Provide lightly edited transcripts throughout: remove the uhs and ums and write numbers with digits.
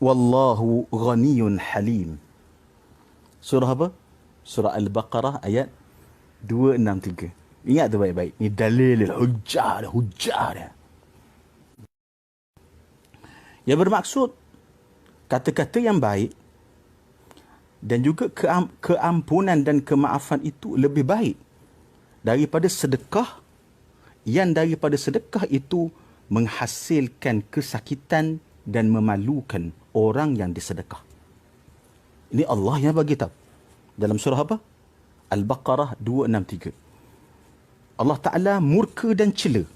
Wallahu ghaniyun halim. Surah apa? Surah Al-Baqarah ayat 263. Ingat tu baik-baik. Ni dalil hujjah dah. Yang bermaksud kata-kata yang baik dan juga keampunan dan kemaafan itu lebih baik daripada sedekah yang daripada sedekah itu menghasilkan kesakitan dan memalukan orang yang disedekah. Ini Allah yang bagi tahu. Dalam surah apa? Al-Baqarah 263. Allah Ta'ala murka dan cela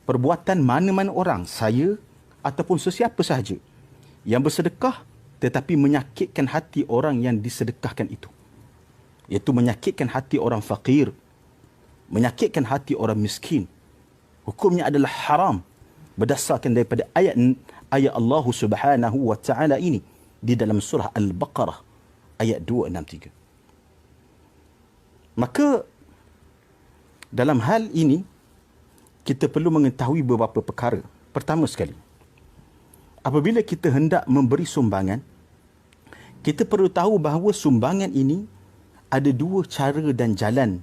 perbuatan mana-mana orang, saya ataupun sesiapa sahaja yang bersedekah tetapi menyakitkan hati orang yang disedekahkan itu. Iaitu menyakitkan hati orang fakir, menyakitkan hati orang miskin. Hukumnya adalah haram berdasarkan daripada ayat Allah Subhanahu wa Ta'ala ini di dalam surah Al-Baqarah ayat 263. Maka dalam hal ini kita perlu mengetahui beberapa perkara. Pertama sekali, apabila kita hendak memberi sumbangan, kita perlu tahu bahawa sumbangan ini ada dua cara dan jalan.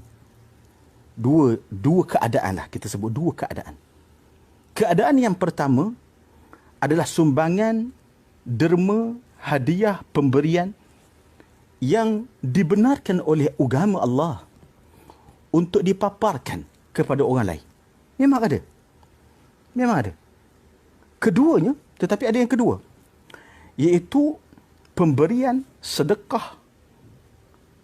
Dua keadaan lah, kita sebut dua keadaan. Keadaan yang pertama adalah sumbangan, derma, hadiah, pemberian yang dibenarkan oleh agama Allah untuk dipaparkan kepada orang lain. Memang ada. Memang ada. Keduanya, tetapi ada yang kedua, iaitu pemberian sedekah,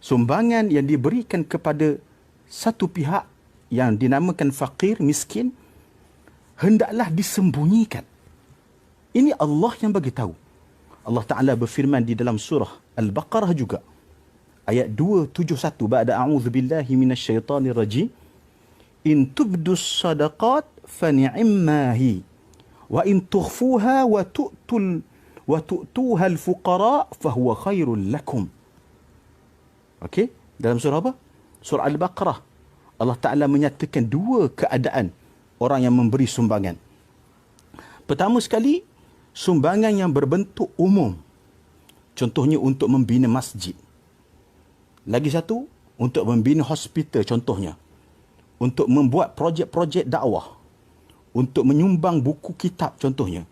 sumbangan yang diberikan kepada satu pihak yang dinamakan fakir, miskin, hendaklah disembunyikan. Ini Allah yang bagi tahu. Allah Ta'ala berfirman di dalam surah Al-Baqarah juga. Ayat 271. Ba'da a'udhu billahi minasyaitanir rajim. In tubdus sadaqat fani'immahi. Wa in tukhfuha wa tu'tuha al-fuqara fahuwa khairul lakum. Okey? Dalam surah apa? Surah Al-Baqarah. Allah Ta'ala menyatakan dua keadaan orang yang memberi sumbangan. Pertama sekali, sumbangan yang berbentuk umum. Contohnya untuk membina masjid. Lagi satu, untuk membina hospital contohnya. Untuk membuat projek-projek dakwah. Untuk menyumbang buku kitab contohnya.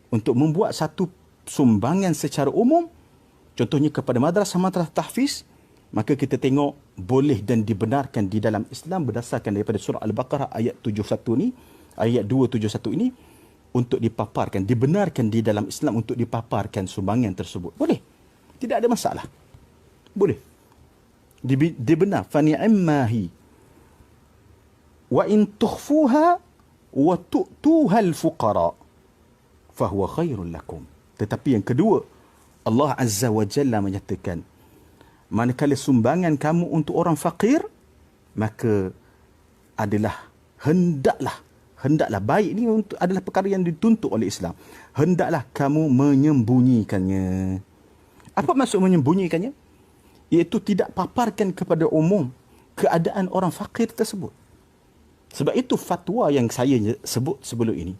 Untuk membuat satu sumbangan secara umum, contohnya kepada madrasah-madrasah tahfiz, maka kita tengok boleh dan dibenarkan di dalam Islam berdasarkan daripada surah Al-Baqarah ayat 71 ni, ayat 271 ini, untuk dipaparkan, dibenarkan di dalam Islam untuk dipaparkan sumbangan tersebut. Boleh. Tidak ada masalah. Boleh. Dibenar. Fani'immahi. Wa in tukhfuha wa tu'tuha al-fuqara fahuwa khairul lakum. Tetapi yang kedua, Allah Azza wa Jalla menyatakan, manakala sumbangan kamu untuk orang fakir, maka hendaklah baik ini adalah perkara yang dituntut oleh Islam. Hendaklah kamu menyembunyikannya. Apa maksud menyembunyikannya? Iaitu tidak paparkan kepada umum keadaan orang fakir tersebut. Sebab itu fatwa yang saya sebut sebelum ini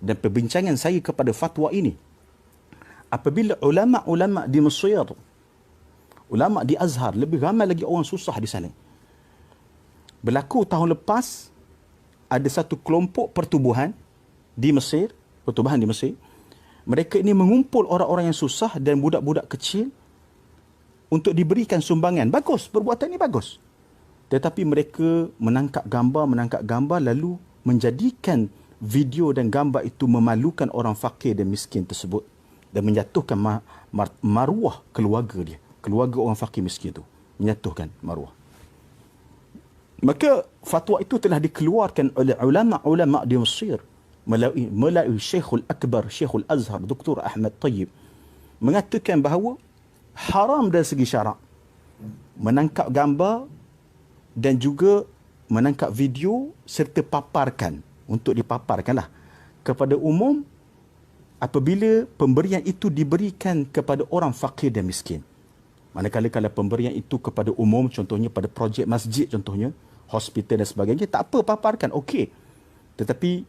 dan perbincangan saya kepada fatwa ini, apabila ulama-ulama di Mesir, ulama di Azhar, lebih ramai lagi orang susah di sana. Berlaku tahun lepas, ada satu kelompok pertubuhan di Mesir. Mereka ini mengumpul orang-orang yang susah dan budak-budak kecil untuk diberikan sumbangan. Bagus, perbuatan ini bagus. Tetapi mereka menangkap gambar lalu menjadikan video dan gambar itu memalukan orang fakir dan miskin tersebut dan menjatuhkan maruah keluarga dia. Keluarga orang fakir miskin itu menyatukan maruah. Maka fatwa itu telah dikeluarkan oleh ulama-ulama di Mesir melalui Syekhul Akbar, Syekhul Azhar, Dr. Ahmad Tayyib, mengatakan bahawa haram dari segi syarak menangkap gambar dan juga menangkap video serta paparkan, untuk dipaparkanlah kepada umum apabila pemberian itu diberikan kepada orang fakir dan miskin. Manakala kalau pemberian itu kepada umum, contohnya pada projek masjid, contohnya hospital dan sebagainya, tak apa, paparkan, okey. Tetapi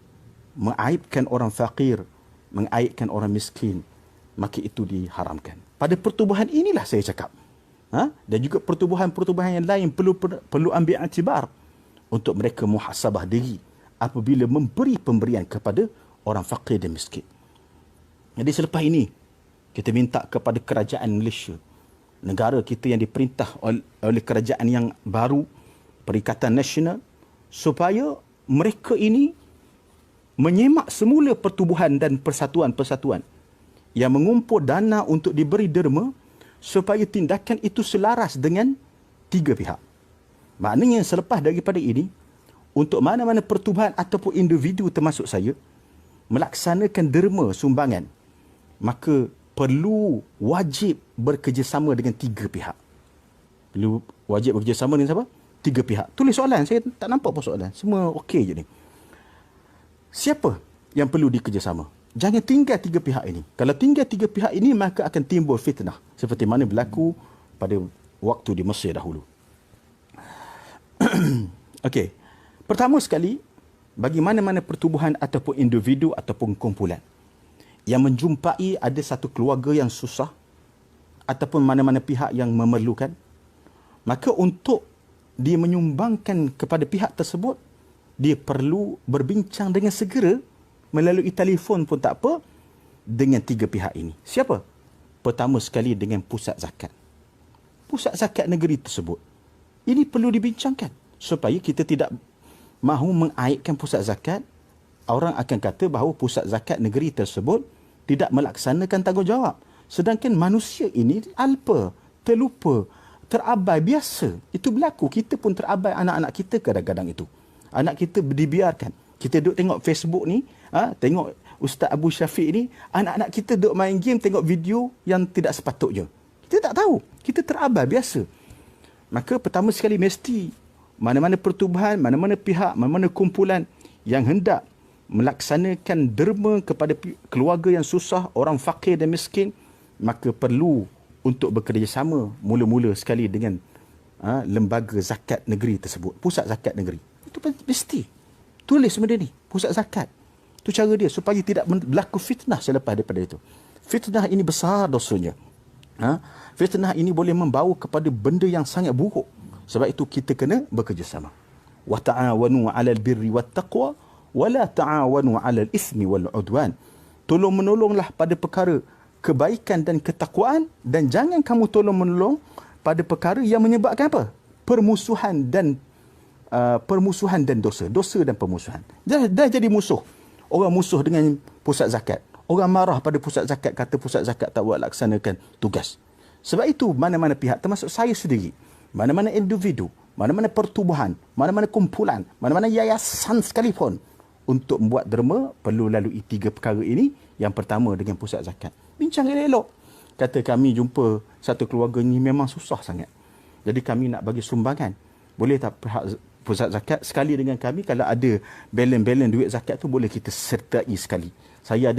mengaibkan orang fakir, mengaibkan orang miskin, maka itu diharamkan. Pada pertubuhan inilah saya cakap. Dan juga pertubuhan-pertubuhan yang lain perlu ambil iktibar untuk mereka muhasabah diri apabila memberi pemberian kepada orang fakir dan miskin. Jadi selepas ini, kita minta kepada kerajaan Malaysia, negara kita yang diperintah oleh kerajaan yang baru, Perikatan Nasional, supaya mereka ini menyemak semula pertubuhan dan persatuan-persatuan yang mengumpul dana untuk diberi derma supaya tindakan itu selaras dengan tiga pihak. Maknanya selepas daripada ini, untuk mana-mana pertubuhan ataupun individu termasuk saya melaksanakan derma sumbangan, maka perlu wajib bekerjasama dengan tiga pihak. Perlu wajib bekerjasama dengan siapa? Tiga pihak. Tulis soalan, saya tak nampak apa soalan. Semua okey je ni. Siapa yang perlu dikerjasama? Jangan tinggal tiga pihak ini. Kalau tinggal tiga pihak ini, maka akan timbul fitnah. Seperti mana berlaku pada waktu di Mesir dahulu. Okey. Pertama sekali, bagi mana-mana pertubuhan ataupun individu ataupun kumpulan yang menjumpai ada satu keluarga yang susah ataupun mana-mana pihak yang memerlukan, maka untuk dia menyumbangkan kepada pihak tersebut, dia perlu berbincang dengan segera melalui telefon pun tak apa dengan tiga pihak ini. Siapa? Pertama sekali dengan pusat zakat. Pusat zakat negeri tersebut. Ini perlu dibincangkan supaya kita tidak mahu mengaibkan pusat zakat. Orang akan kata bahawa pusat zakat negeri tersebut tidak melaksanakan tanggungjawab. Sedangkan manusia ini alpa, terlupa, terabai biasa. Itu berlaku. Kita pun terabai anak-anak kita kadang-kadang itu. Anak kita dibiarkan. Kita duduk tengok Facebook ni, tengok Ustaz Abu Syafiq ni, anak-anak kita duduk main game, tengok video yang tidak sepatutnya. Kita tak tahu. Kita terabai biasa. Maka pertama sekali mesti mana-mana pertubuhan, mana-mana pihak, mana-mana kumpulan yang hendak melaksanakan derma kepada keluarga yang susah, orang fakir dan miskin, maka perlu untuk bekerjasama mula-mula sekali dengan lembaga zakat negeri tersebut, pusat zakat negeri. Itu mesti tulis benda ni, pusat zakat. Itu cara dia supaya tidak berlaku fitnah selepas daripada itu. Fitnah ini besar dosanya. Fitnah ini boleh membawa kepada benda yang sangat buruk. Sebab itu kita kena bekerjasama. Wa ta'awanu 'alal birri wat taqwa wa la ta'awanu 'alal ismi wal 'udwan. Tolong-menolonglah pada perkara kebaikan dan ketakwaan, dan jangan kamu tolong-menolong pada perkara yang menyebabkan apa? Permusuhan dan dosa. Dosa dan permusuhan. Dah jadi musuh. Orang musuh dengan pusat zakat. Orang marah pada pusat zakat, kata pusat zakat tak buat laksanakan tugas. Sebab itu mana-mana pihak, termasuk saya sendiri, mana-mana individu, mana-mana pertubuhan, mana-mana kumpulan, mana-mana yayasan sekalipun, untuk membuat derma perlu lalui tiga perkara ini. Yang pertama dengan pusat zakat. Bincang elok-elok. Kata kami jumpa satu keluarga ni memang susah sangat. Jadi kami nak bagi sumbangan. Boleh tak pihak pusat zakat sekali dengan kami, kalau ada balance duit zakat tu boleh kita sertai sekali. Saya ada